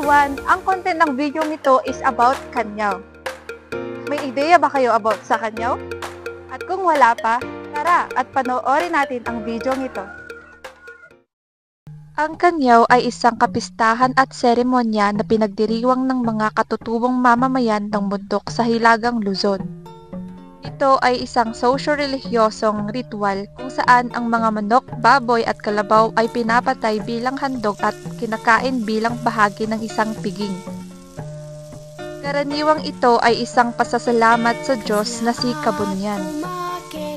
everyone! Ang content ng video nito is about kanyaw. May ideya ba kayo about sa kanyaw? At kung wala pa, tara at panoorin natin ang video nito. Ang kanyaw ay isang kapistahan at seremonya na pinagdiriwang ng mga katutubong mamamayan ng bundok sa Hilagang Luzon. Ito ay isang socio-relihiyosong ritual kung saan ang mga manok, baboy at kalabaw ay pinapatay bilang handog at kinakain bilang bahagi ng isang piging. Karaniwang ito ay isang pasasalamat sa Diyos na si Kabunyan.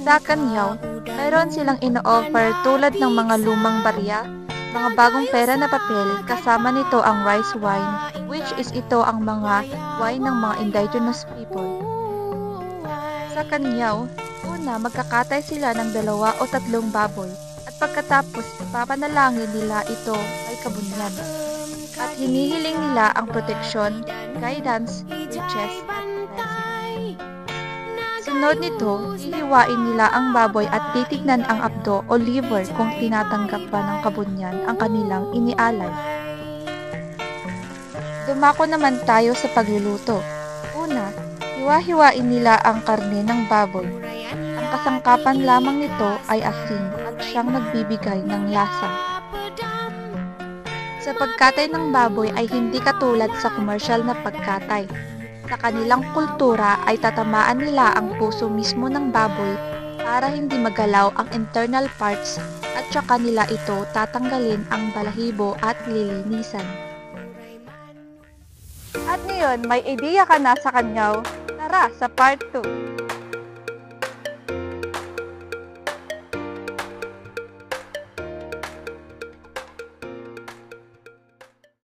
Sa kanyaw, mayroon silang ino-offer tulad ng mga lumang barya, mga bagong pera na papel, kasama nito ang rice wine, which is ito ang mga wine ng mga indigenous people. Sa kanyaw, una magkakatay sila ng 2 o 3 baboy at pagkatapos ipapanalangin nila ito kay Kabunyan. At hinihiling nila ang proteksyon, guidance, riches at blessing. Sunod nito, hihiwain nila ang baboy at titignan ang abdo o liver kung tinatanggap ba ng Kabunyan ang kanilang inialay. Dumako naman tayo sa pagluluto. Una, hiwa-hiwain nila ang karne ng baboy. Ang kasangkapan lamang nito ay asin at siyang nagbibigay ng lasa. Sa pagkatay ng baboy ay hindi katulad sa komersyal na pagkatay. Sa kanilang kultura ay tatamaan nila ang puso mismo ng baboy para hindi magalaw ang internal parts at saka nila ito tatanggalin ang balahibo at lilinisan. At ngayon, may ideya ka na sa kanyaw? Tara sa part 2!